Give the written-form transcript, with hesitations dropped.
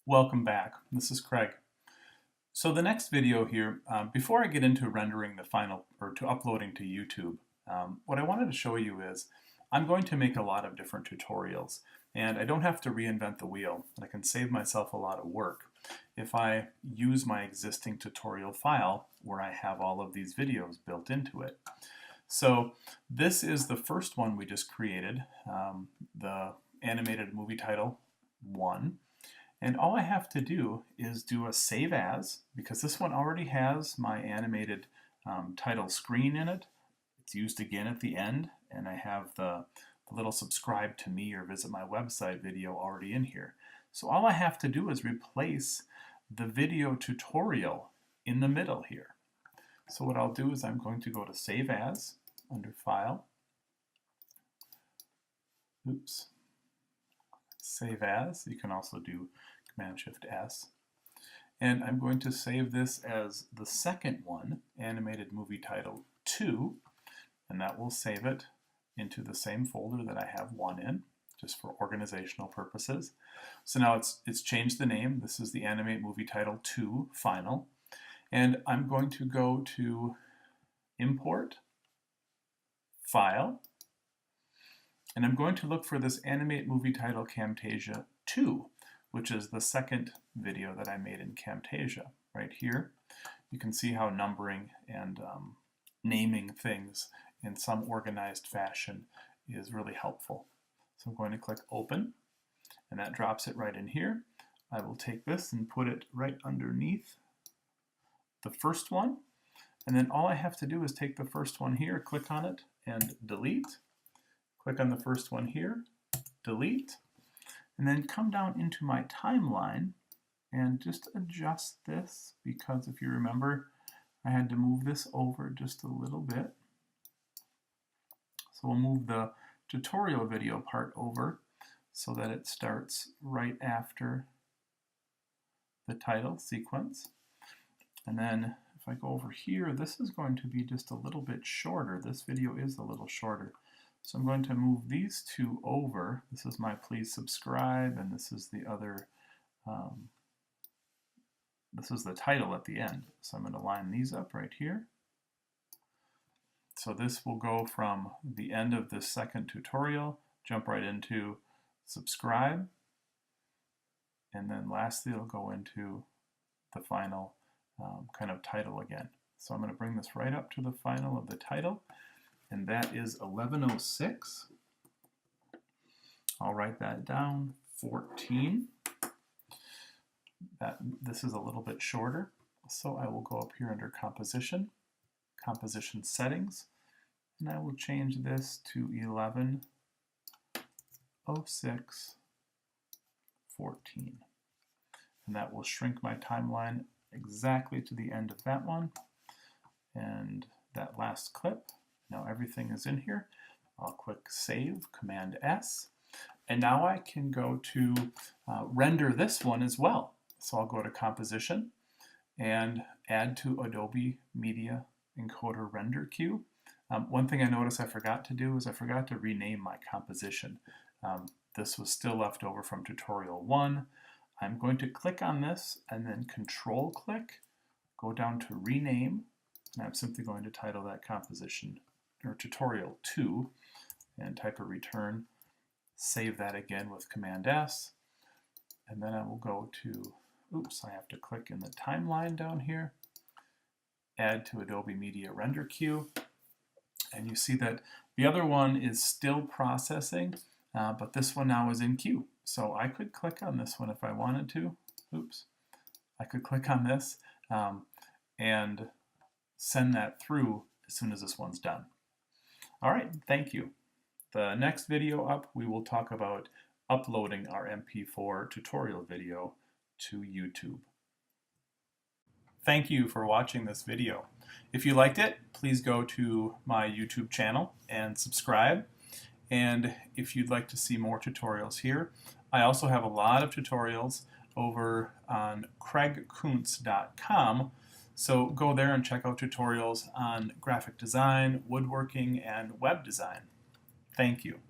Welcome back. This is Craig. So the next video here, before I get into rendering the final or to uploading to YouTube, what I wanted to show you is I'm going to make a lot of different tutorials, and I don't have to reinvent the wheel. I can save myself a lot of work if I use my existing tutorial file where I have all of these videos built into it. So this is the first one we just created, the animated movie title 1. And all I have to do is do a save as, because this one already has my animated title screen in it. It's used again at the end, and I have the little subscribe to me or visit my website video already in here. So all I have to do is replace the video tutorial in the middle here. So what I'll do is I'm going to go to Save As under File. Oops. Save As. You can also do Command-Shift-S. And I'm going to save this as the second one, Animated Movie Title 2, and that will save it into the same folder that I have 1 in, just for organizational purposes. So now it's changed the name. This is the Animate Movie Title 2 Final. And I'm going to go to Import, File, and I'm going to look for this Animate Movie Title Camtasia 2, which is the second video that I made in Camtasia. Right here, you can see how numbering and naming things in some organized fashion is really helpful. So I'm going to click Open, and that drops it right in here. I will take this and put it right underneath the first one, and then all I have to do is take the first one here, click on it, and delete. Click on the first one here, delete, and then come down into my timeline and just adjust this, because if you remember, I had to move this over just a little bit. So we'll move the tutorial video part over so that it starts right after the title sequence. And then if I go over here, this is going to be just a little bit shorter. This video is a little shorter. So I'm going to move these two over. This is my please subscribe, and this is the other, this is the title at the end. So I'm going to line these up right here. So this will go from the end of this second tutorial, jump right into subscribe, and then lastly it'll go into the final kind of title again. So I'm going to bring this right up to the final of the title, and that is 11:06. I'll write that down, 14. This is a little bit shorter, so I will go up here under Composition, Composition Settings, and I will change this to 11:06:14. And that will shrink my timeline exactly to the end of that one. And that last clip, now everything is in here. I'll click Save, Command-S, and now I can go to render this one as well. So I'll go to Composition and Add to Adobe Media Encoder Render Queue. One thing I noticed I forgot to do is I forgot to rename my composition. This was still left over from tutorial 1. I'm going to click on this and then Control click, go down to Rename, and I'm simply going to title that composition or tutorial 2 and type a return. Save that again with Command-S, and then I will go to, oops, I have to click in the timeline down here, Add to Adobe Media Render Queue, and you see that the other one is still processing, but this one now is in queue. So I could click on this one if I wanted to. Oops. I could click on this and send that through as soon as this one's done. All right, thank you. The next video up, we will talk about uploading our MP4 tutorial video to YouTube. Thank you for watching this video. If you liked it, please go to my YouTube channel and subscribe. And if you'd like to see more tutorials here, I also have a lot of tutorials over on craigkuntz.com. So go there and check out tutorials on graphic design, woodworking, and web design. Thank you.